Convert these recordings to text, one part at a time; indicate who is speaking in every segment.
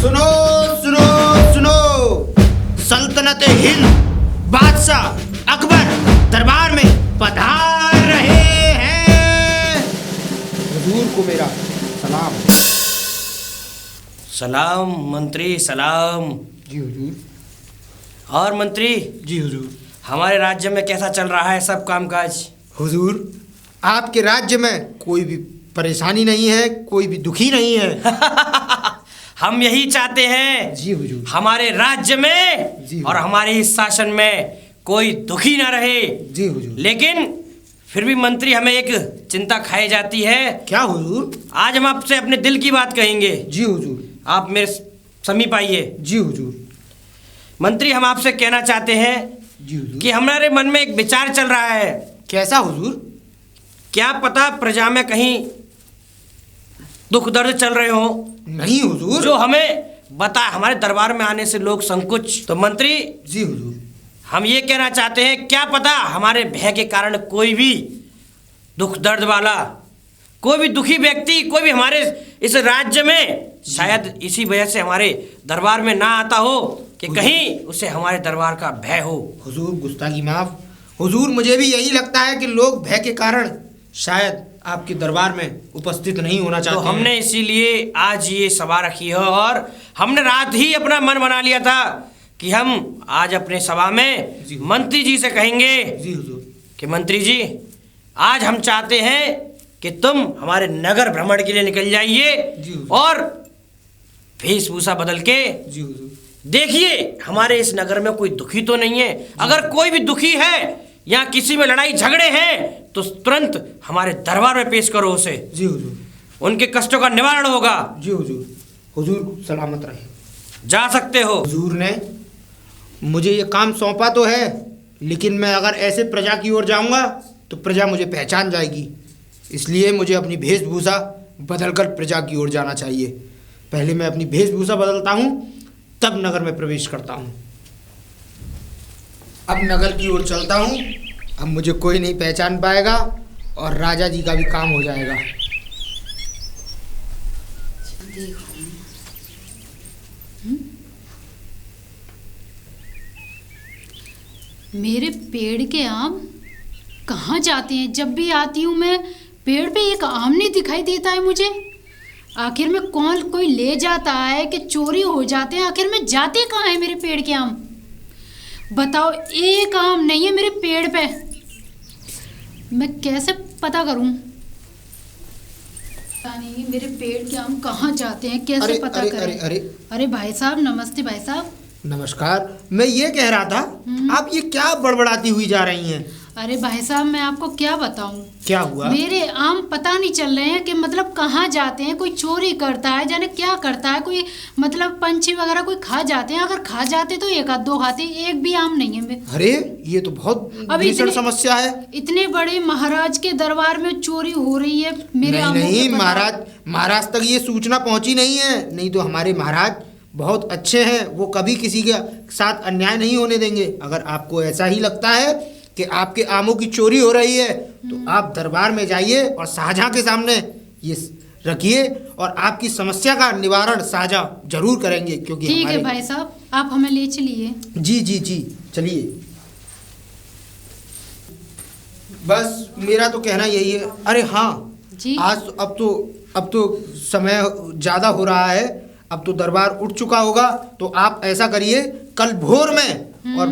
Speaker 1: सुनो सुनो सुनो, सल्तनत हिंद बादशाह अकबर दरबार में पधार रहे हैं। हुजूर को मेरा सलाम।
Speaker 2: सलाम मंत्री, सलाम।
Speaker 1: जी हुजूर।
Speaker 2: और मंत्री
Speaker 1: जी हुजूर।
Speaker 2: हमारे राज्य में कैसा चल रहा है सब कामकाज?
Speaker 1: हुजूर, आपके राज्य में कोई भी परेशानी नहीं है, कोई भी दुखी नहीं है।
Speaker 2: हम यही चाहते हैं
Speaker 1: जी हुजूर।
Speaker 2: हमारे राज्य में
Speaker 1: जी
Speaker 2: और हमारे इस शासन में कोई दुखी ना रहे।
Speaker 1: जी हुजूर।
Speaker 2: लेकिन फिर भी मंत्री हमें एक चिंता खाई जाती है।
Speaker 1: क्या हुजूर?
Speaker 2: आज हम आपसे अपने दिल की बात कहेंगे।
Speaker 1: जी हुजूर।
Speaker 2: आप मेरे समीप आइए।
Speaker 1: जी हुजूर।
Speaker 2: मंत्री, हम आपसे कहना चाहते हैं
Speaker 1: जी हुजूर।
Speaker 2: कि हमारे मन में एक विचार चल रहा है।
Speaker 1: कैसा हुजूर?
Speaker 2: क्या पता प्रजा में कहीं दुख दर्द चल रहे हो
Speaker 1: नहीं हुजूर।
Speaker 2: जो हमें बता, हमारे दरबार में आने से लोग संकोच। तो मंत्री
Speaker 1: जी हुजूर।
Speaker 2: हम ये कहना चाहते हैं, क्या पता हमारे भय के कारण कोई भी दुख दर्द वाला, कोई भी दुखी व्यक्ति, कोई भी हमारे इस राज्य में शायद इसी वजह से हमारे दरबार में ना आता हो कि कहीं उसे हमारे दरबार का भय हो।
Speaker 1: हुजूर गुस्ताखी माफ। हुजूर, मुझे भी यही लगता है कि लोग भय के कारण शायद आपके दरबार में उपस्थित नहीं होना चाहते
Speaker 2: तो हमने इसीलिए आज ये सभा रखी है और हमने रात ही अपना मन बना लिया था कि हम आज अपने सभा में मंत्री जी से कहेंगे
Speaker 1: जी हुजूर
Speaker 2: कि मंत्री जी, आज हम चाहते हैं कि तुम हमारे नगर भ्रमण के लिए निकल जाइए और वेशभूषा बदल के
Speaker 1: जी हुजूर
Speaker 2: देखिए हमारे इस नगर में कोई दुखी तो नहीं है। अगर कोई भी दुखी है या किसी में लड़ाई झगड़े हैं तो तुरंत हमारे दरबार में पेश करो उसे।
Speaker 1: जी हुजूर।
Speaker 2: उनके कष्टों का निवारण होगा।
Speaker 1: जी हुजूर। हुजूर सलामत रहे।
Speaker 2: जा सकते हो।
Speaker 1: हुजूर ने मुझे ये काम सौंपा तो है, लेकिन मैं अगर ऐसे प्रजा की ओर जाऊंगा तो प्रजा मुझे पहचान जाएगी। इसलिए मुझे अपनी वेशभूषा बदलकर प्रजा की ओर जाना चाहिए। पहले मैं अपनी वेशभूषा बदलता हूँ, तब नगर में प्रवेश करता हूँ। अब नगर की ओर चलता हूँ। अब मुझे कोई नहीं पहचान पाएगा और राजा जी का भी काम हो जाएगा।
Speaker 3: मेरे पेड़ के आम कहाँ जाते हैं? जब भी आती हूँ मैं, पेड़ पे एक आम नहीं दिखाई देता है मुझे। आखिर में कौन कोई ले जाता है कि चोरी हो जाते हैं? आखिर में जाते कहाँ हैं मेरे पेड़ के आम? बताओ, एक आम नहीं है मेरे पेड़ पे। मैं कैसे पता करूं? पता नहीं मेरे पेड़ के आम कहाँ जाते हैं, कैसे पता करें? अरे भाई साहब, नमस्ते भाई साहब।
Speaker 1: नमस्कार। मैं ये कह रहा था, आप ये क्या बड़बड़ाती हुई जा रही हैं?
Speaker 3: अरे भाई साहब, मैं आपको क्या बताऊं?
Speaker 1: क्या हुआ? मेरे
Speaker 3: आम पता नहीं चल रहे हैं कि मतलब कहाँ जाते हैं। कोई चोरी करता है, जाने क्या करता है, कोई मतलब पंछी वगैरह कोई खा जाते हैं। अगर खा जाते तो एक आध दो खाते, एक भी आम नहीं है।
Speaker 1: अरे ये तो बहुत भीषण समस्या है।
Speaker 3: इतने बड़े महाराज के दरबार में चोरी हो रही है मेरे आमों के।
Speaker 1: नहीं, महाराज तक ये सूचना पहुंची नहीं है। नहीं तो हमारे महाराज बहुत अच्छे हैं, वो कभी किसी के साथ अन्याय नहीं होने देंगे। अगर आपको ऐसा ही लगता है कि आपके आमों की चोरी हो रही है तो आप दरबार में जाइए और शाहजहां के सामने ये रखिए और आपकी समस्या का निवारण शाहजहां जरूर करेंगे। क्योंकि
Speaker 3: ठीक है भाई साहब, आप हमें ले चलिए।
Speaker 1: जी जी जी, चलिए। बस मेरा तो कहना यही है। अरे हाँ
Speaker 3: जी,
Speaker 1: आज अब तो समय ज़्यादा हो रहा है। अब तो दरबार उठ चुका होगा। तो आप ऐसा करिए, कल भोर में और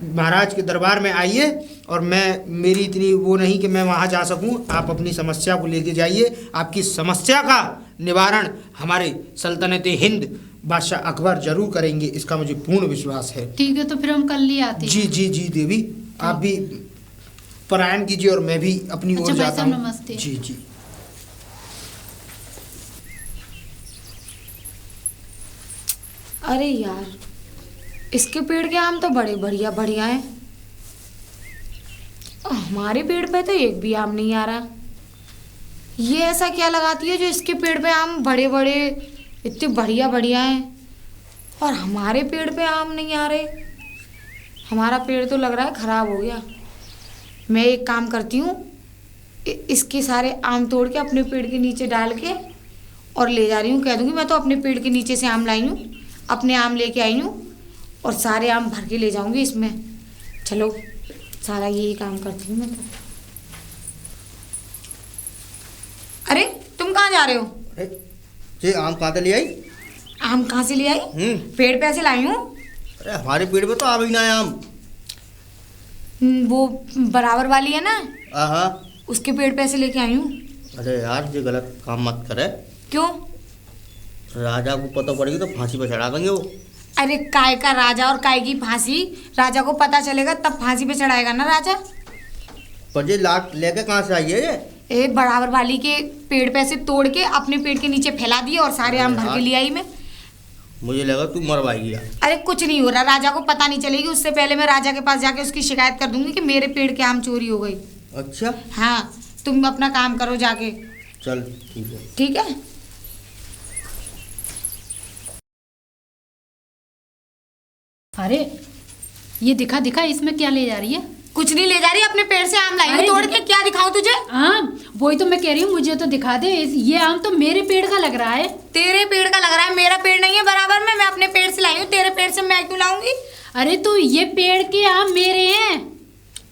Speaker 1: महाराज के दरबार में आइए। और मेरी इतनी वो नहीं कि मैं वहाँ जा सकूँ। आप अपनी समस्या को लेके जाइए। आपकी समस्या का निवारण हमारे सल्तनत हिंद बादशाह अकबर जरूर करेंगे, इसका मुझे पूर्ण विश्वास है।
Speaker 3: ठीक है, तो फिर हम कल ही आते हैं।
Speaker 1: जी जी जी देवी, आप भी पलायन कीजिए और मैं भी अपनी ओर जाता हूँ।
Speaker 3: नमस्ते।
Speaker 1: जी जी।
Speaker 4: अरे यार, इसके पेड़ के आम तो बड़े बढ़िया बढ़िया हैं। हमारे पेड़ पे तो एक भी आम नहीं आ रहा। ये ऐसा क्या लगाती है जो इसके पेड़ पे आम बड़े बड़े इतने बढ़िया बढ़िया हैं और हमारे पेड़ पे आम नहीं आ रहे? हमारा पेड़ तो लग रहा है खराब हो गया। मैं एक काम करती हूँ, इसके सारे आम तोड़ के अपने पेड़ के नीचे डाल के और ले जा रही हूँ, कह दूंगी मैं तो अपने पेड़ के नीचे से आम लाई हूँ, अपने आम लेके आई हूँ और सारे आम भर के ले जाऊंगी इसमें। चलो सारा यही काम करती हूँ मैं तो। अरे तुम कहाँ जा रहे हो?
Speaker 1: अरे ये आम कहाँ से ले आई?
Speaker 4: आम कहाँ से ले आई? पेड़ पे ऐसे लाई हूँ।
Speaker 1: अरे हमारे पेड़ पे तो आ भी ना है आम।
Speaker 4: वो बराबर वाली है ना,
Speaker 1: हाँ,
Speaker 4: उसके पेड़ पे ऐसे लेके आई हूँ।
Speaker 1: अरे यार ये गलत काम मत करे।
Speaker 4: क्यों?
Speaker 1: राजा को पता पड़ेगी तो फांसी पे चढ़ा देंगे वो।
Speaker 4: अरे काय का राजा और काय की फांसी? राजा को पता चलेगा तब फांसी पे चढ़ाएगा ना राजा।
Speaker 1: पर ये लाट लेके कहाँ से आई है ये?
Speaker 4: ए बराबर वाली के पेड़ पे ऐसे तोड़ के अपने पेड़ के नीचे फैला दिए और सारे आम भर के ले आई मैं।
Speaker 1: मुझे लगा तू मरवाएगी यार।
Speaker 4: अरे कुछ नहीं हो रहा, राजा को पता नहीं चलेगी, उससे पहले मैं राजा के पास जाके उसकी शिकायत कर दूंगी कि मेरे पेड़ के आम चोरी हो गई।
Speaker 1: अच्छा
Speaker 4: हाँ तुम अपना काम करो जाके।
Speaker 1: चल ठीक है।
Speaker 4: ठीक है।
Speaker 3: अरे ये दिखा दिखा, इसमें क्या ले जा रही है?
Speaker 4: कुछ नहीं ले जा रही, अपने पेड़ से आम लाई हूँ
Speaker 3: अरे
Speaker 4: तोड़ के। क्या दिखाऊं तुझे?
Speaker 3: हाँ वही तो मैं कह रही हूँ, मुझे तो दिखा दे। ये आम तो मेरे पेड़ का लग रहा है।
Speaker 4: तेरे पेड़ का लग रहा है, मेरा पेड़ नहीं है बराबर में। मैं अपने पेड़ से लाई हूँ, तेरे पेड़ से मैं क्यों लाऊंगी?
Speaker 3: अरे तो ये पेड़ के आम मेरे हैं।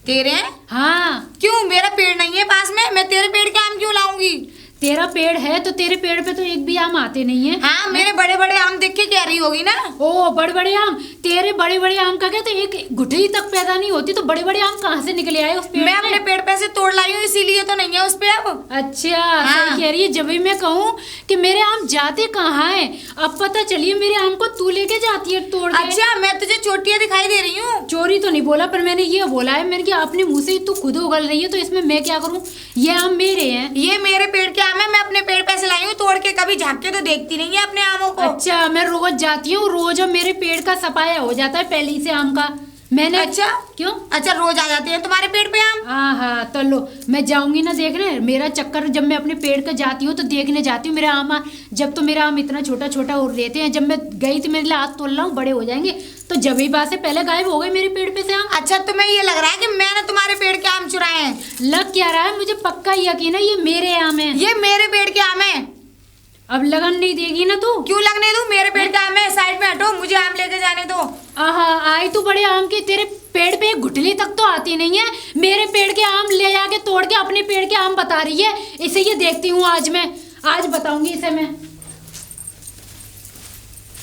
Speaker 4: तेरे हैं?
Speaker 3: हाँ।
Speaker 4: क्यों? मेरा पेड़ नहीं है पास में, मैं तेरे पेड़ के आम क्यों लाऊंगी?
Speaker 3: तेरा पेड़ है तो तेरे पेड़ पे तो एक भी आम आते नहीं है।
Speaker 4: हाँ मेरे बड़े बड़े आम देख के कह रही होगी ना।
Speaker 3: ओ बड़े बड़े आम, तेरे बड़े बड़े आम का क्या, तो एक गुठली तक पैदा नहीं होती तो बड़े बड़े आम कहाँ से निकले आए उस पेड़
Speaker 4: मैं
Speaker 3: में?
Speaker 4: अपने पेड़ पे से तोड़ लाई हूँ, इसीलिए तो नहीं है उस पे अब।
Speaker 3: अच्छा
Speaker 4: हाँ।
Speaker 3: सही कह रही है। जब भी मैं कहूँ कि मेरे आम जाते कहाँ हैं, अब पता चलिए मेरे आम को तू लेके जाती है तोड़ के।
Speaker 4: अच्छा मैं तुझे चोटियाँ दिखाई दे रही हूँ?
Speaker 3: चोरी तो नहीं बोला, पर मैंने ये बोला है, मैंने कि अपने मुंह से ही तू खुद उगल रही है तो इसमें मैं क्या करूँ? ये आम मेरे हैं।
Speaker 4: ये मेरे पेड़ के आम है, मैं अपने पेड़ पे से लाई हूँ तोड़ के। कभी झाँक के तो देखती नहीं है अपने आमों को।
Speaker 3: अच्छा मैं रोज जाती हूँ, रोज अब मेरे पेड़ का सफाया हो जाता है पहले ही से आम का। मैंने
Speaker 4: अच्छा
Speaker 3: क्यों?
Speaker 4: अच्छा रोज आ जाते हैं तुम्हारे पेड़ पे आम?
Speaker 3: हाँ हाँ तो लो, मैं जाऊंगी ना देखने। मेरा चक्कर जब मैं अपने पेड़ का जाती हूँ तो देखने जाती हूँ मेरा आम। जब तो मेरा आम इतना छोटा छोटा और रहते हैं, जब मैं गई थी मेरे लिए आज तोड़ रहा हूँ बड़े हो जाएंगे, तो जब ही बात से पहले गायब हो गए मेरे पेड़ पे से आम।
Speaker 4: अच्छा तुम्हें ये लग रहा है कि मैंने तुम्हारे पेड़ के आम चुराए हैं?
Speaker 3: लग क्या रहा है, मुझे पक्का यकीन है ये मेरे आम है।
Speaker 4: ये मेरे पेड़ के आम है।
Speaker 3: अब लगन नहीं देगी ना तू?
Speaker 4: क्यों लगने दूं? मेरे पेड़ का आम है, साइड में हटो, मुझे आम लेके जाने दो।
Speaker 3: आहा आई तू बड़े आम की, तेरे पेड़ पे एक गुठली तक तो आती नहीं है। मेरे पेड़ के आम ले जाके तोड़ के अपने पेड़ के आम बता रही है। इसे ये देखती हूँ आज मैं, आज बताऊंगी इसे मैं।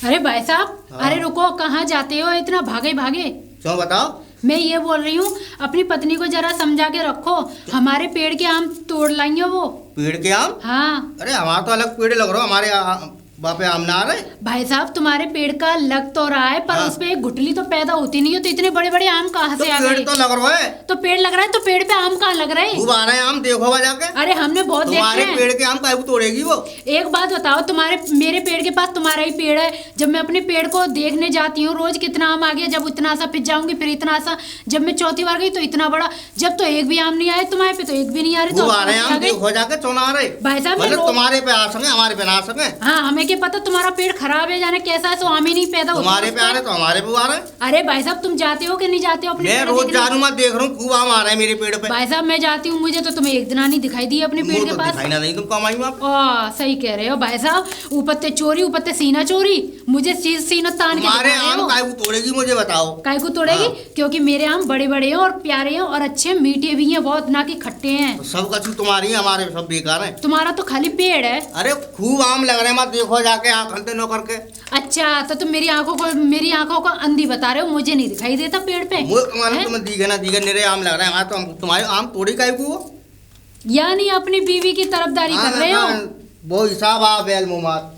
Speaker 3: अरे भाई साहब,
Speaker 1: हाँ।
Speaker 3: अरे रुको, कहाँ जाते हो इतना भागे भागे?
Speaker 1: क्यों बताओ?
Speaker 3: मैं ये बोल रही हूँ अपनी पत्नी को जरा समझा के रखो, हमारे पेड़ के आम तोड़ लाएंगे वो।
Speaker 1: पेड़ के आम?
Speaker 3: हाँ
Speaker 1: अरे हमारा तो अलग पेड़ लग रहा है, हमारे वहाँ पे आम ना आ रहे।
Speaker 3: भाई साहब तुम्हारे पेड़ का लग तो रहा है, पर
Speaker 1: हाँ।
Speaker 3: उसपे एक गुठली तो पैदा होती नहीं है, तो इतने बड़े बड़े आम कहाँ
Speaker 1: तो
Speaker 3: से आ
Speaker 1: पेड़
Speaker 3: गए?
Speaker 1: तो लग रहा है।
Speaker 3: तो पेड़ लग रहा है तो पेड़ पे आम कहाँ लग रहे हैं?
Speaker 1: खूब आ रहे हैं आम, देखो वहाँ जाके।
Speaker 3: अरे हमने बहुत देखे
Speaker 1: तुम्हारे
Speaker 3: हैं।
Speaker 1: पेड़ के आम काहे को तोड़ेगी वो?
Speaker 3: एक बात बताओ, तुम्हारे मेरे पेड़ के पास तुम्हारा ही पेड़ है। जब मैं अपने पेड़ को देखने जाती हूँ रोज कितना आम आ गया, जब इतना सा फिर जाऊंगी फिर इतना सा, जब मैं चौथी बार गई तो इतना बड़ा, जब तो एक भी आम नहीं आए तुम्हारे पे तो एक भी नहीं आ रहे।
Speaker 1: खूब
Speaker 3: तो
Speaker 1: आ रहे हैं
Speaker 3: आ
Speaker 1: आम,
Speaker 3: गए।
Speaker 1: देखो जाके चुना आ रहे।
Speaker 3: भाई साहब मैं
Speaker 1: मतलब तुम्हारे पे आ सके, हमारे पे ना आ सके।
Speaker 3: हाँ हमें क्या पता तुम्हारा पेड़ खराब है, जाने कैसा है, सो आम ही नहीं पैदा होता
Speaker 1: तुम्हारे
Speaker 3: उस
Speaker 1: पे आ रहे तो हमारे पे आ रहे।
Speaker 3: अरे भाई साहब तुम जाते हो कि नहीं जाते हो अपने
Speaker 1: मैं
Speaker 3: पेड़
Speaker 1: रोज
Speaker 3: देखने?
Speaker 1: जा रहा हूँ, मैं देख रहा हूँ खूब आम आ रहे हैं मेरे पेड़ पे।
Speaker 3: भाई साहब मैं जाती हूँ, मुझे तो तुम्हें एक दिन नहीं दिखाई दी अपने पेड़
Speaker 1: मुँह
Speaker 3: के
Speaker 1: तो
Speaker 3: पास।
Speaker 1: दिखाई ना नहीं तुम कमाई में आप।
Speaker 3: सही कह रहे हो भाई साहब, ऊपर ते चोरी ऊपर ते सीना चोरी, मुझे सीना तान के
Speaker 1: तुम्हारे
Speaker 3: दिखा रहे
Speaker 1: आम
Speaker 3: हो।
Speaker 1: काहे को तोड़ेगी मुझे बताओ?
Speaker 3: काय को तोड़ेगी?
Speaker 1: हाँ।
Speaker 3: क्योंकि मेरे आम बड़े बड़े हैं और प्यारे हैं और अच्छे मीठे भी हैं बहुत, ना कि खट्टे हैं।
Speaker 1: तो सब कछु तुम्हारी है, हमारे सब बेकार है।
Speaker 3: तुम्हारा तो खाली पेड़ है।
Speaker 1: अरे खूब आम लग रहे हैं, मत देखो जाके आँख अंधे न करके।
Speaker 3: अच्छा तो तुम मेरी आंखों को अंधी बता रहे हो, मुझे नहीं दिखाई देता पेड़ पे?
Speaker 1: तुम्हारे
Speaker 3: हैं?
Speaker 1: तुम्हें दीगे ना दीगे, मेरे आम लग रहे हैं हमारे, तो तुम्हारे आम तोड़ी काहे को वो?
Speaker 3: यानी अपनी बीवी की तरफदारी कर रहे हो?
Speaker 1: वो हिसाब आ बैल मुमार।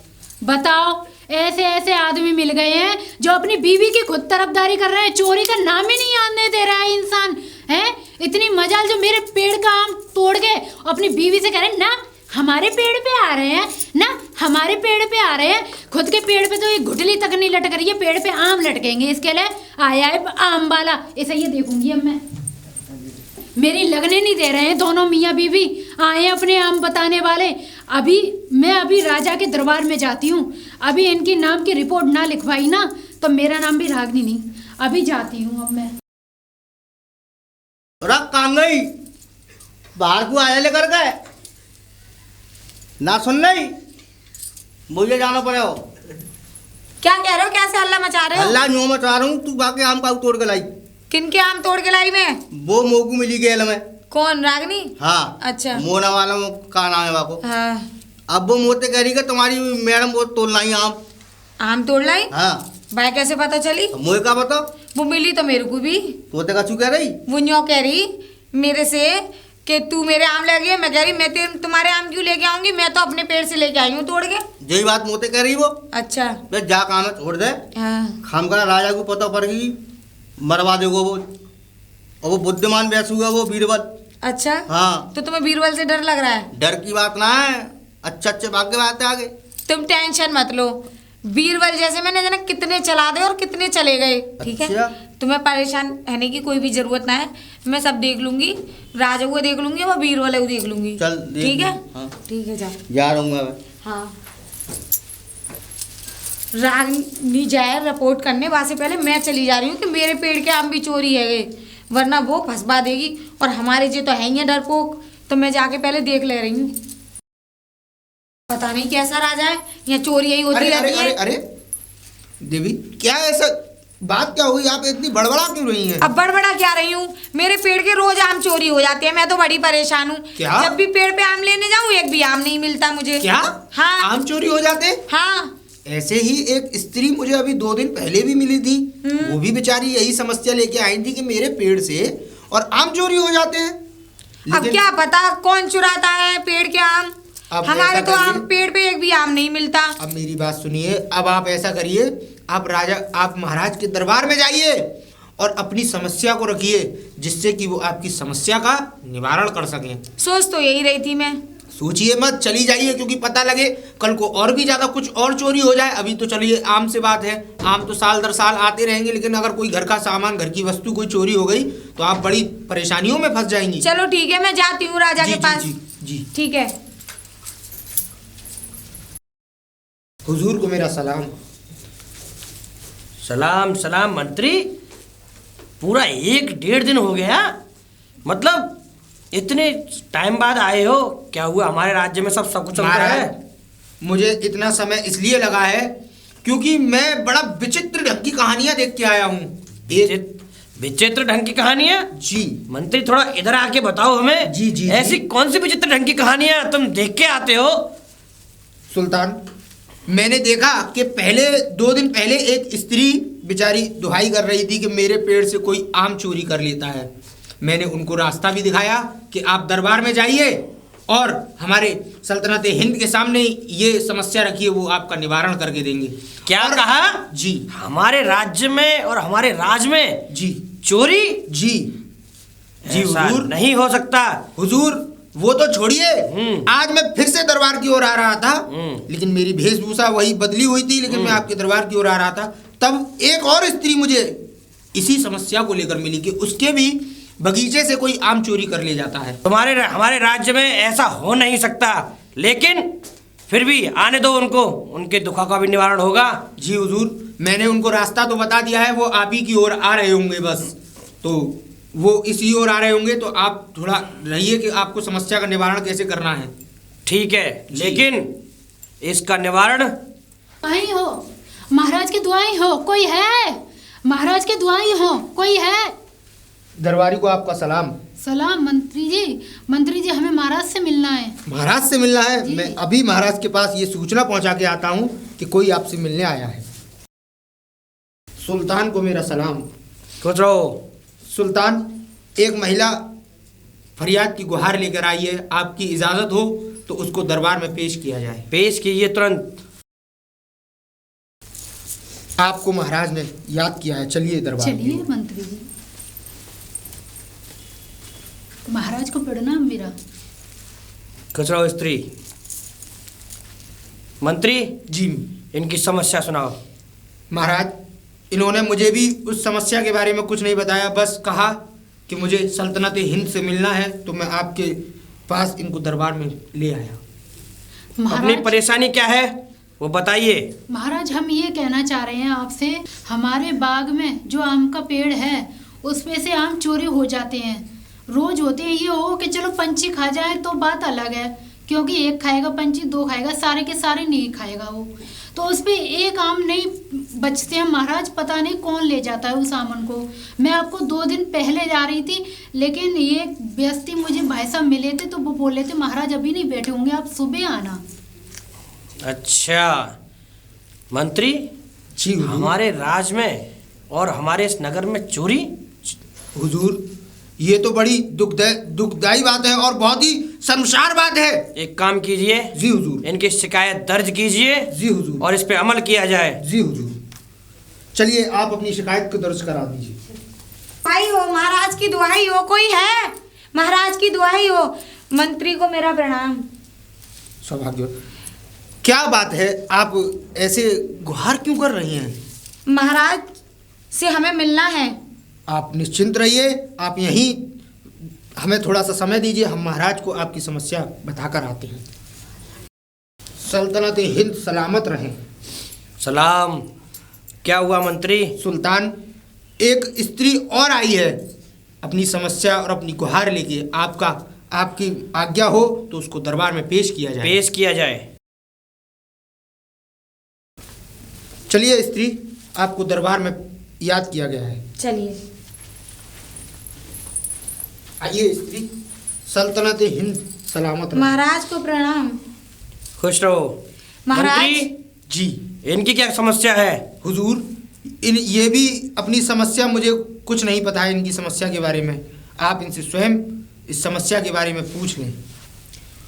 Speaker 3: बताओ, ऐसे ऐसे आदमी मिल गए हैं जो अपनी बीवी की खुद तरफदारी कर रहे हैं, चोरी का नाम ही नहीं आने दे रहा है इंसान है। इतनी मजाल जो मेरे पेड़ का आम तोड़ के अपनी बीवी से कह रहे हैं ना हमारे पेड़ पे आ रहे हैं, ना हमारे पेड़ पे आ रहे हैं। खुद के पेड़ पे तो एक घुटली तक नहीं लटक रही है, पेड़ पे आम लटकेंगे इसके लिए आया है आम वाला। ऐसे ये देखूंगी अब मैं, मेरी लगने नहीं दे रहे हैं दोनों मियाँ बीवी, आए हैं अपने आम बताने वाले। मैं अभी राजा के दरबार में जाती हूँ, अभी इनकी नाम की रिपोर्ट ना लिखवाई ना तो मेरा नाम भी रागनी नहीं। अभी जाती हूँ अब मैं।
Speaker 1: रख काम गई, बाहर को आया लेकर गए ना सुन नहीं।
Speaker 5: मुझे जाना पड़ेगा।
Speaker 4: क्या कह रहे हो, कैसे हल्ला मचा रहे हो?
Speaker 5: अल्लाह न्यू मचा रहा हूँ, तू बाकी आम का तोड़ के लाई।
Speaker 4: किन के आम तोड़ के लाई मैं?
Speaker 5: वो मोगू मिली गेल में।
Speaker 4: कौन, रागनी?
Speaker 5: हाँ
Speaker 4: अच्छा।
Speaker 5: मोना वाला का नाम है बाको।
Speaker 4: हाँ।
Speaker 5: अब वो मोते कह रही कि तुम्हारी मैडम वो तोड़ लाई आम।
Speaker 4: आम तोड़ लाई?
Speaker 5: हाँ।
Speaker 4: भाई कैसे पता चली?
Speaker 5: मुझे क्या बताओ?
Speaker 4: वो मिली तो मेरे को भी।
Speaker 5: तोते का चू कह रही?
Speaker 4: वो न्यों कह रही मेरे से कि तू मेरे आम ले गई। मैं कह रही मैं तुम्हारे आम क्यों लेके आऊंगी, मैं तो अपने पेड़ से लेके आई हूँ तोड़ के।
Speaker 5: यही बात मोते कह रही वो।
Speaker 4: अच्छा।
Speaker 5: बस जा काम है छोड़ दे।
Speaker 4: हाँ।
Speaker 5: खाम का राजा को पता पड़ गई, मरवा देगो वो। और वो बुद्धिमान बैस हुआ वो बीरबल।
Speaker 4: अच्छा।
Speaker 5: हाँ।
Speaker 4: तो तुम्हें बीरबल से डर लग रहा है?
Speaker 5: डर की बात ना है, अच्छे अच्छे भाग्य बात है आगे।
Speaker 4: तुम टेंशन मत लो, बीरबल जैसे मैंने जना कितने चला दे और कितने चले गए। ठीक है,
Speaker 5: अच्छा।
Speaker 4: तुम्हें परेशान रहने की कोई भी जरूरत ना है, मैं सब देख लूंगी। राजा को देख लूंगी, वो बीरबल को देख लूंगी।
Speaker 5: चल देख
Speaker 4: ठीक है।
Speaker 5: हाँ।
Speaker 4: ठीक है, जा
Speaker 5: रहा हूँ मैं।
Speaker 4: हाँ। रागनी जाए रिपोर्ट करने, वहां से पहले मैं चली जा रही हूँ कि मेरे पेड़ के आम भी चोरी है गए, वरना वो फंसवा देगी। और हमारे जो तो है ही डरपोक, तो मैं जाके पहले देख ले रही हूँ। पता नहीं कैसा राजा है, यहाँ चोरी यही होती
Speaker 1: अरे अरे
Speaker 4: रहती
Speaker 1: अरे
Speaker 4: है।
Speaker 1: अरे देवी, क्या ऐसा बात क्या हुई? आप इतनी बड़बड़ा क्यों रही हैं?
Speaker 4: अब बड़बड़ा क्या रही हूँ, मेरे पेड़ के रोज आम चोरी हो जाते हैं, मैं तो बड़ी परेशान हूँ।
Speaker 1: क्या?
Speaker 4: जब भी पेड़ पे आम लेने जाऊँ एक भी आम नहीं मिलता मुझे।
Speaker 1: क्या?
Speaker 4: हाँ।
Speaker 1: आम चोरी हो जाते?
Speaker 4: हाँ।
Speaker 1: ऐसे ही एक स्त्री मुझे अभी 2 दिन पहले भी मिली थी। वो भी बेचारी यही समस्या लेके आई थी कि मेरे पेड़ से और आम चोरी हो जाते हैं।
Speaker 4: अब क्या पता कौन चुराता है पेड़ के आम।
Speaker 1: अब
Speaker 4: हमारे
Speaker 1: ऐसा
Speaker 4: तो आम
Speaker 1: करिए।
Speaker 4: पेड़ पे एक भी आम नहीं मिलता।
Speaker 1: अब मेरी बात सुनिए, अब आप ऐसा करिए, आप महाराज के दरबार में जाइए और अपनी समस्या को रखिए, जिससे कि वो आपकी समस्या का निवारण कर सकें।
Speaker 4: सोच तो यही रही थी मैं।
Speaker 1: सोचिए मत, चली जाइए, क्योंकि पता लगे कल को और भी ज्यादा कुछ और चोरी हो जाए। अभी तो चलिए आम से बात है, आम तो साल दर साल आते रहेंगे, लेकिन अगर कोई घर का सामान, घर की वस्तु कोई चोरी हो गई तो आप बड़ी परेशानियों में फंस जाएंगी।
Speaker 4: चलो ठीक है, मैं जाती हूँ राजा
Speaker 1: जी,
Speaker 4: के पास।
Speaker 1: जी, जी।
Speaker 4: ठीक है।
Speaker 1: हुजूर को मेरा सलाम।
Speaker 2: सलाम सलाम मंत्री, पूरा 1-1.5 दिन हो गया, मतलब इतने टाइम बाद आए हो। क्या हुआ, हमारे राज्य में सब कुछ चल रहा है?
Speaker 1: मुझे इतना समय इसलिए लगा है क्योंकि मैं बड़ा विचित्र ढंग की कहानियां देख के आया हूँ।
Speaker 2: विचित्र ढंग की कहानियां?
Speaker 1: जी
Speaker 2: मंत्री थोड़ा इधर आके बताओ हमें।
Speaker 1: जी, जी,
Speaker 2: ऐसी कौन सी विचित्र ढंग की कहानियां तुम देख के आते हो?
Speaker 1: सुल्तान, मैंने देखा कि 2 दिन पहले एक स्त्री बेचारी दुहाई कर रही थी कि मेरे पेड़ से कोई आम चोरी कर लेता है। मैंने उनको रास्ता भी दिखाया कि आप दरबार में जाइए और हमारे सल्तनत हिंद के सामने ये समस्या रखिए, वो आपका निवारण करके देंगे।
Speaker 2: क्या
Speaker 1: और
Speaker 2: कहा?
Speaker 1: जी।
Speaker 2: हमारे राज्य में और हमारे राज में
Speaker 1: जी
Speaker 2: चोरी?
Speaker 1: जी जी
Speaker 2: ऐसा
Speaker 1: हुजूर,
Speaker 2: नहीं हो सकता।
Speaker 1: हुजूर वो तो छोड़िए, आज मैं फिर से दरबार की ओर आ रहा था, लेकिन मेरी वेशभूषा वही बदली हुई थी, लेकिन मैं आपके दरबार की ओर आ रहा था, तब एक और स्त्री मुझे इसी समस्या को लेकर मिली कि उसके भी बगीचे से कोई आम चोरी कर ले जाता है।
Speaker 2: हमारे राज्य में ऐसा हो नहीं सकता, लेकिन फिर भी आने दो उनको, उनके दुखों का भी निवारण होगा।
Speaker 1: जी हुजूर, मैंने उनको रास्ता तो बता दिया है, वो आप ही की ओर आ रहे होंगे, बस तो वो इसी ओर आ रहे होंगे, तो आप थोड़ा रहिए कि आपको समस्या का निवारण कैसे करना है।
Speaker 2: ठीक है, लेकिन इसका निवारण
Speaker 3: दुआई हो, महाराज की दुआई हो, कोई है? महाराज की दुआई हो, कोई है?
Speaker 1: दरबारी को आपका सलाम।
Speaker 3: सलाम मंत्री जी, हमें महाराज से मिलना है।
Speaker 1: महाराज से मिलना है? मैं अभी महाराज के पास ये सूचना पहुंचा के आता हूँ कि कोई आपसे मिलने आया है। सुल्तान को मेरा सलाम।
Speaker 2: खुश रहो।
Speaker 1: सुल्तान, एक महिला फरियाद की गुहार लेकर आई है, आपकी इजाजत हो तो उसको दरबार में पेश किया जाए।
Speaker 2: पेश कीजिए तुरंत।
Speaker 1: आपको महाराज ने याद किया है, चलिए दरबार।
Speaker 3: चलिए मंत्री जी। महाराज को प्रणाम मेरा।
Speaker 2: खुश रहो स्त्री। मंत्री
Speaker 1: जी
Speaker 2: इनकी समस्या सुनाओ।
Speaker 1: महाराज, इन्होंने मुझे भी उस समस्या के बारे में कुछ नहीं बताया, बस कहा कि मुझे सल्तनत हिंद से मिलना है, तो मैं आपके पास इनको दरबार में ले आया।
Speaker 2: अपनी परेशानी क्या है वो बताइए।
Speaker 3: महाराज, हम ये कहना चाह रहे हैं आपसे, हमारे बाग में जो आम का पेड़ है उसमें से आम चोरी हो जाते हैं, रोज होते हैं। ये हो कि चलो पंछी खा जाए तो बात अलग है, क्योंकि एक खाएगा पंछी, दो खाएगा, सारे के सारे नहीं खाएगा वो। तो उस पे एक आम नहीं बचते हैं महाराज, पता नहीं कौन ले जाता है उस आमन को। मैं आपको 2 दिन पहले जा रही थी, लेकिन ये व्यस्ति मुझे भाई साहब मिले थे तो वो बोले थे महाराज अभी नहीं बैठे होंगे, आप सुबह आना।
Speaker 2: अच्छा मंत्री
Speaker 1: जी हुजूर।
Speaker 2: हमारे राज में और हमारे इस नगर में चोरी?
Speaker 1: हुजूर ये तो बड़ी दुखदाई बात है और बहुत ही शर्मसार बात है।
Speaker 2: एक काम कीजिए,
Speaker 1: जी हुजूर।
Speaker 2: इनकी शिकायत दर्ज कीजिए
Speaker 1: जी हुजूर।
Speaker 2: और इस पे अमल किया जाए।
Speaker 1: जी हुजूर। चलिए आप अपनी शिकायत को दर्ज करा दीजिए।
Speaker 4: भाई हो, महाराज की दुहाई हो, कोई है? महाराज की दुहाई हो, मंत्री को मेरा प्रणाम।
Speaker 1: सौभाग्य। क्या बात है, आप ऐसे गुहार क्यों कर रही हैं?
Speaker 4: महाराज से हमें मिलना है।
Speaker 1: आप निश्चिंत रहिए, आप यहीं हमें थोड़ा सा समय दीजिए, हम महाराज को आपकी समस्या बताकर आते हैं। सल्तनत हिंद सलामत रहें।
Speaker 2: सलाम। क्या हुआ मंत्री?
Speaker 1: सुल्तान, एक स्त्री और आई है अपनी समस्या और अपनी गुहार लेके। आपकी आज्ञा हो तो उसको दरबार में पेश किया जाए।
Speaker 2: पेश किया जाए।
Speaker 1: चलिए स्त्री, आपको दरबार में याद किया गया है।
Speaker 4: चलिए।
Speaker 1: आइए स्त्री, सल्तनत हिंद सलामत रहे।
Speaker 4: महाराज को प्रणाम।
Speaker 2: खुश रहो।
Speaker 4: महाराज।
Speaker 2: मंत्री
Speaker 1: जी
Speaker 2: इनकी क्या समस्या है?
Speaker 1: हुजूर, ये भी अपनी समस्या, मुझे कुछ नहीं पता है इनकी समस्या के बारे में। आप इनसे स्वयं इस समस्या के बारे में पूछ लें।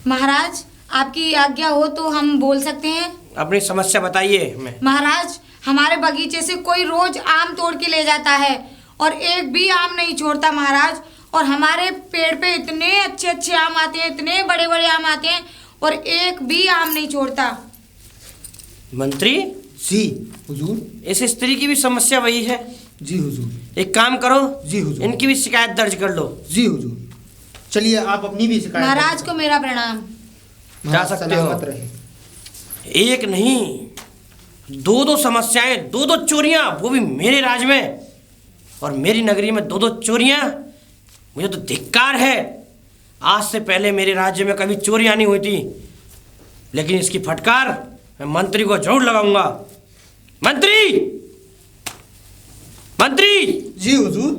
Speaker 4: महाराज आपकी आज्ञा हो तो हम बोल सकते हैं।
Speaker 2: अपनी समस्या बताइए हमें।
Speaker 4: महाराज हमारे बगीचे से कोई रोज आम तोड़ के ले जाता है और एक भी आम नहीं छोड़ता महाराज। और हमारे पेड़ पे इतने अच्छे अच्छे आम आते हैं, इतने बड़े बड़े आम आते हैं और एक भी आम नहीं छोड़ता।
Speaker 2: मंत्री
Speaker 1: जी हुजूर।
Speaker 2: इस स्त्री की भी समस्या वही है।
Speaker 1: जी हुजूर।
Speaker 2: एक काम करो,
Speaker 1: जी हुजूर।
Speaker 2: इनकी भी शिकायत दर्ज कर लो।
Speaker 1: जी हुजूर। चलिए आप अपनी भी शिकायत।
Speaker 4: महाराज को मेरा प्रणाम।
Speaker 2: जा सकते हो।
Speaker 1: सलामत रहे।
Speaker 2: एक नहीं, 2 समस्याएं, 2 चोरियां, वो भी मेरे राज में और मेरी नगरी में 2 चोरियां। मुझे तो धिक्कार है। आज से पहले मेरे राज्य में कभी चोरियां नहीं हुई थी, लेकिन इसकी फटकार मैं मंत्री को जरूर लगाऊंगा। मंत्री, मंत्री!
Speaker 1: जी हुजूर।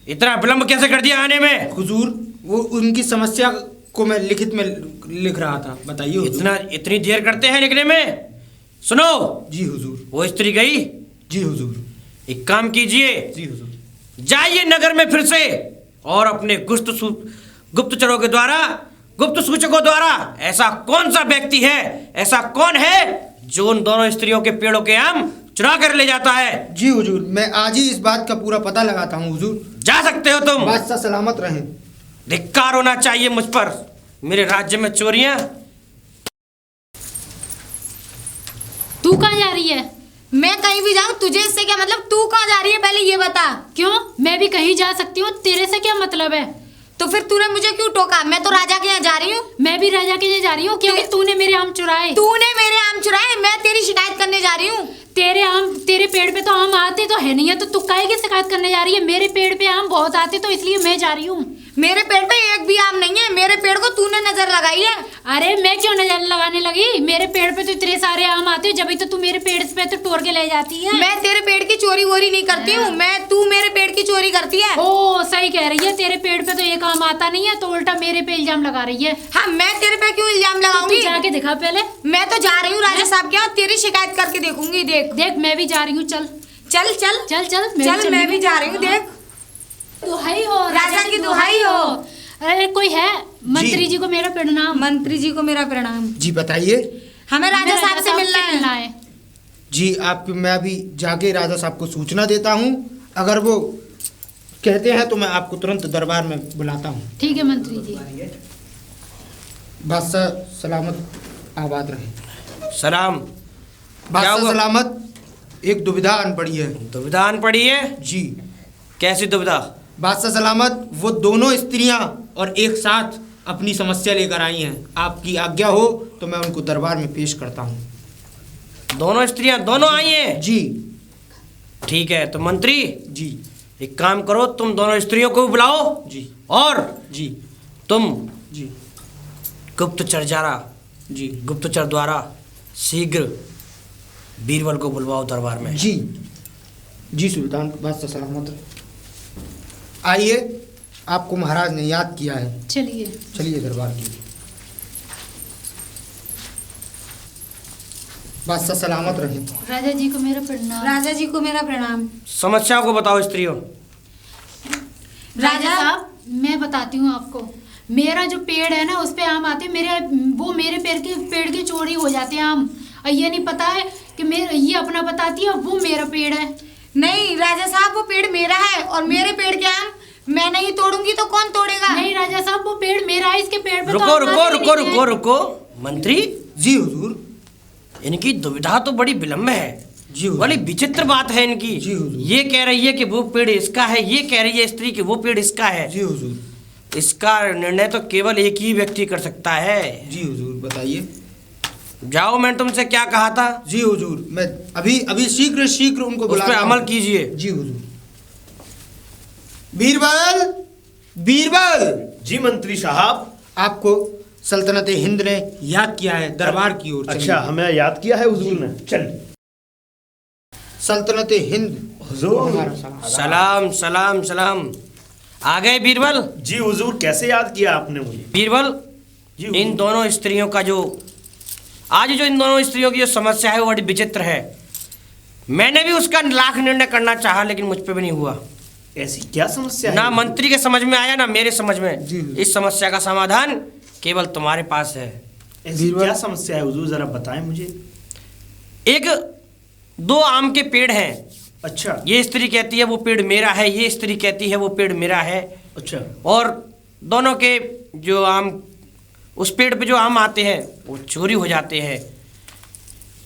Speaker 2: इतना विलंब कैसे कर दिया आने में?
Speaker 1: हुजूर, वो उनकी समस्या को मैं लिखित में लिख रहा था। बताइए हुजूर।
Speaker 2: इतनी देर करते हैं लिखने में? सुनो।
Speaker 1: जी हुजूर।
Speaker 2: वो स्त्री गई।
Speaker 1: जी हुजूर।
Speaker 2: एक काम कीजिए,
Speaker 1: जी हुजूर।
Speaker 3: जाइए नगर में फिर से और अपने गुप्तचरों के द्वारा, गुप्त सूचकों द्वारा ऐसा कौन सा व्यक्ति है, ऐसा कौन है जो उन दोनों स्त्रियों के पेड़ों के आम चुरा कर ले जाता है।
Speaker 1: जी हुजूर, मैं आज ही इस बात का पूरा पता लगाता हूँ हुजूर।
Speaker 3: जा सकते हो तुम।
Speaker 1: बादशाह सलामत रहें।
Speaker 3: धिक्कार होना चाहिए मुझ पर, मेरे राज्य में चोरियां।
Speaker 6: तू कहाँ जा रही है?
Speaker 4: मैं कहीं भी जाऊँ तुझे इससे क्या मतलब? तू कहाँ जा रही है पहले ये बता।
Speaker 6: क्यों? मैं भी कहीं जा सकती हूँ, तेरे से क्या मतलब है?
Speaker 4: तो फिर तूने मुझे क्यों टोका? मैं तो राजा के यहाँ जा रही हूँ।
Speaker 6: मैं भी राजा के यहाँ जा रही हूँ क्योंकि तूने मेरे आम चुराए।
Speaker 4: तूने मेरे आम चुराए? मैं तेरी शिकायत करने जा रही हूँ।
Speaker 6: तेरे पेड़ पे तो आम आते तो है नहीं है, तो तू काहे की शिकायत करने जा रही है? मेरे पेड़ पे आम बहुत आते तो इसलिए मैं जा रही हूँ।
Speaker 4: मेरे पेड़ पे एक भी आम नहीं है। मेरे पेड़ को तूने नजर लगाई है।
Speaker 6: अरे मैं क्यों नजर लगाने लगी? मेरे पेड़ पे तो इतने सारे आम आते हैं, जब तो तू मेरे पेड़ पे तो तोड़ के ले जाती है।
Speaker 4: मैं तेरे पेड़ की चोरी वोरी नहीं करती हूँ। तू मेरे पेड़ की चोरी करती है।
Speaker 6: ओ सही कह रही है, तेरे पेड़ पे तो एक आम आता नहीं है, तो उल्टा मेरे पे इल्जाम लगा रही है।
Speaker 4: हाँ, मैं तेरे पे क्यों इल्जाम
Speaker 6: तू
Speaker 4: लगाऊंगी?
Speaker 6: जाके दिखा पहले।
Speaker 4: मैं तो जा रही हूँ राजा साहब के यहाँ, तेरी शिकायत करके देखूंगी। देख
Speaker 6: देख मैं भी जा रही हूँ, चल
Speaker 4: चल चल
Speaker 6: चल चल
Speaker 4: चल, मैं भी जा रही हूँ। देख,
Speaker 6: दुहाई हो
Speaker 4: राजा की दुहाई हो।
Speaker 6: अरे कोई है? मंत्री जी को मेरा प्रणाम।
Speaker 4: मंत्री जी को मेरा प्रणाम।
Speaker 1: जी बताइए।
Speaker 4: हमें राजा साहब से मिलना है।
Speaker 1: जी मैं अभी जाके राजा साहब को सूचना देता हूँ, अगर वो कहते हैं तो मैं आपको तुरंत दरबार में बुलाता हूँ।
Speaker 6: ठीक है मंत्री जी।
Speaker 1: बादशाह सलामत आबाद रहे।
Speaker 2: सलाम।
Speaker 1: बादशाह सलामत, एक दुविधा आन पड़ी है।
Speaker 2: दुविधा आन पड़ी है?
Speaker 1: जी।
Speaker 2: कैसी दुविधा?
Speaker 1: बादशाह सलामत, वो दोनों स्त्रियां और एक साथ अपनी समस्या लेकर आई हैं। आपकी आज्ञा हो तो मैं उनको दरबार में पेश करता हूँ।
Speaker 2: दोनों स्त्रियां दोनों आई हैं?
Speaker 1: जी।
Speaker 2: ठीक है, तो मंत्री
Speaker 1: जी।
Speaker 2: एक काम करो, तुम दोनों स्त्रियों को भी बुलाओ।
Speaker 1: जी।
Speaker 2: और
Speaker 1: जी।
Speaker 2: तुम
Speaker 1: जी।
Speaker 2: गुप्तचर जारा
Speaker 1: जी
Speaker 2: गुप्तचर द्वारा शीघ्र बीरबल को बुलवाओ दरबार में।
Speaker 1: जी जी सुल्तान, बादशाह सलामत रहे। आइए, आपको महाराज ने याद किया है,
Speaker 3: चलिए।
Speaker 1: चलिए दरबार की। बादशाह सलामत रहे।
Speaker 3: राजा जी को मेरा प्रणाम।
Speaker 4: राजा जी को मेरा प्रणाम।
Speaker 2: समस्याओं को बताओ स्त्रियों।
Speaker 3: राजा साहब, मैं बताती हूँ आपको। मेरा जो पेड़ है ना, उस पे आम आते, मेरे पेड़ के चोरी हो जाते हैं आम। और ये नहीं पता है कि ये अपना बताती है, वो मेरा पेड़ है।
Speaker 4: नहीं राजा साहब, वो पेड़ मेरा है और मेरे पेड़ के आम मैं नहीं तोड़ूंगी तो कौन तोड़ेगा?
Speaker 3: नहीं राजा साहब, वो पेड़ मेरा है, इसके पेड़ पे तो
Speaker 2: रुको
Speaker 3: आम
Speaker 2: रुको
Speaker 3: आते
Speaker 2: रुको
Speaker 3: नहीं
Speaker 2: रुको
Speaker 3: हैं।
Speaker 2: रुको मंत्री,
Speaker 1: जी हुजूर।
Speaker 2: इनकी दुविधा तो बड़ी विलम्ब है।
Speaker 1: जी हुजूर।
Speaker 2: बड़ी विचित्र बात है इनकी।
Speaker 1: जी हुजूर।
Speaker 2: ये कह रही है कि वो पेड़ इसका है, ये कह रही है स्त्री कि वो पेड़ इसका है।
Speaker 1: जी हुजूर।
Speaker 2: इसका निर्णय तो केवल एक ही व्यक्ति कर सकता है।
Speaker 1: जी हुजूर, बताइए।
Speaker 2: जाओ, मैं तुमसे क्या कहा था।
Speaker 1: जी हुजूर, मैं अभी शीघ्र उनको
Speaker 2: उस
Speaker 1: बुला
Speaker 2: पर अमल कीजिए।
Speaker 1: जी हुजूर। बीरबल, बीरबल,
Speaker 7: जी मंत्री साहब।
Speaker 1: आपको सल्तनत हिंद ने याद किया है दरबार की ओर।
Speaker 7: अच्छा, हमें याद किया है हुजूर ने। चल
Speaker 1: सल्तनत हिंद
Speaker 7: हुजूर।
Speaker 1: हमारा सलाम।
Speaker 2: सलाम सलाम सलाम। आ गए बीरबल।
Speaker 7: जी हुजूर, कैसे याद किया आपने मुझे?
Speaker 2: बीरबल,
Speaker 7: जी
Speaker 2: इन
Speaker 7: हुजूर।
Speaker 2: दोनों स्त्रियों का जो इन दोनों स्त्रियों की जो समस्या है वो बड़ी विचित्र है। मैंने भी उसका लाख निर्णय करना चाहा, लेकिन मुझ पे भी नहीं हुआ।
Speaker 7: ऐसी क्या समस्या है?
Speaker 2: ना मंत्री के समझ में आया, ना मेरे समझ में।
Speaker 1: जी।
Speaker 2: इस समस्या का समाधान केवल तुम्हारे पास है।
Speaker 7: ऐसी क्या समस्या है हुजूर, जरा बताएं मुझे।
Speaker 2: एक दो आम के पेड़ हैं।
Speaker 7: अच्छा
Speaker 2: ये स्त्री कहती है वो पेड़ मेरा है, ये स्त्री कहती है वो पेड़ मेरा है।
Speaker 7: अच्छा।
Speaker 2: और दोनों के जो आम, उस पेड़ पे जो आम आते हैं वो चोरी हो जाते हैं।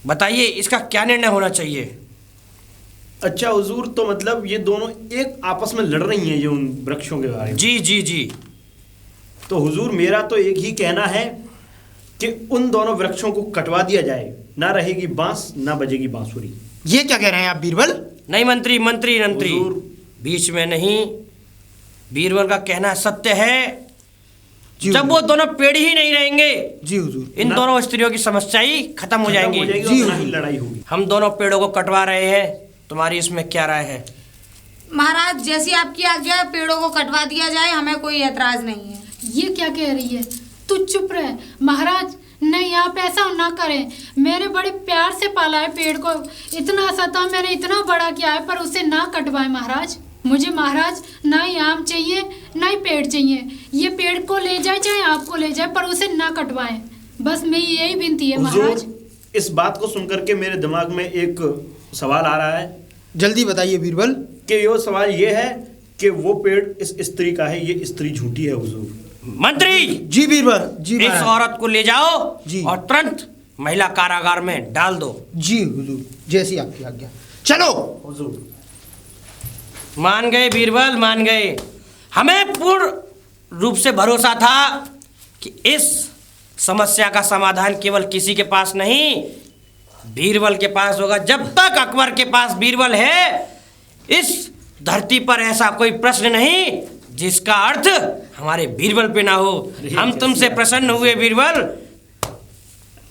Speaker 2: बताइए इसका क्या निर्णय होना चाहिए।
Speaker 7: अच्छा हुजूर, तो मतलब ये दोनों एक आपस में लड़ रही हैं ये उन वृक्षों के बारे में?
Speaker 2: जी जी जी।
Speaker 7: तो हुजूर, मेरा तो एक ही कहना है कि उन दोनों वृक्षों को कटवा दिया जाए। ना रहेगी बांस, ना बजेगी बांसुरी।
Speaker 1: ये क्या कह रहे हैं आप बीरबल?
Speaker 2: नहीं मंत्री, मंत्री मंत्री
Speaker 7: हुजूर।
Speaker 2: बीच में नहीं। बीरबल का कहना सत्य है।
Speaker 1: जी
Speaker 2: जब
Speaker 1: हुजूर।
Speaker 2: वो दोनों पेड़ ही नहीं रहेंगे,
Speaker 1: जी हुजूर।
Speaker 2: इन
Speaker 7: ना-
Speaker 2: दोनों स्त्रियों की समस्या ही खत्म हो जाएंगी।
Speaker 1: जी
Speaker 7: जी
Speaker 1: हुजूर।
Speaker 7: ही लड़ाई होगी।
Speaker 2: हम दोनों पेड़ों को कटवा रहे हैं, तुम्हारी इसमें क्या राय है।
Speaker 4: महाराज, जैसी आपकी आज्ञा, पेड़ों को कटवा दिया जाए, हमें कोई ऐतराज नहीं है।
Speaker 3: ये क्या कह रही है? तू चुप रहे महाराज। नहीं, आप ऐसा ना करें। मैंने बड़े प्यार से पाला है पेड़ को, इतना सता मैंने इतना बड़ा किया है, पर उसे ना कटवाएं महाराज। मुझे महाराज ना ही आम चाहिए, ना ही पेड़ चाहिए। ये पेड़ को ले जाए चाहे आपको ले जाए, पर उसे ना कटवाएं। बस मेरी यही विनती है महाराज।
Speaker 7: हुजूर, इस बात को सुनकर के मेरे दिमाग में एक सवाल आ रहा है
Speaker 1: जल्दी बताइए बीरबल।
Speaker 7: कि ये सवाल ये है कि वो पेड़ इस स्त्री का है, ये स्त्री झूठी है हुजूर।
Speaker 2: मंत्री,
Speaker 1: जी बीरबल। जी
Speaker 2: इस
Speaker 1: महाराज।
Speaker 2: औरत को ले जाओ
Speaker 1: जी।
Speaker 2: और तुरंत महिला कारागार में डाल दो।
Speaker 1: जी हुजूर, जैसी आपकी आज्ञा। चलो।
Speaker 7: हुजूर।
Speaker 2: मान गए बीरबल, मान गए। हमें पूर्ण रूप से भरोसा था कि इस समस्या का समाधान केवल किसी के पास नहीं, बीरबल के पास होगा। जब तक अकबर के पास बीरबल है, इस धरती पर ऐसा कोई प्रश्न नहीं जिसका अर्थ हमारे बीरबल पे ना हो। हम तुमसे प्रसन्न हुए बीरबल।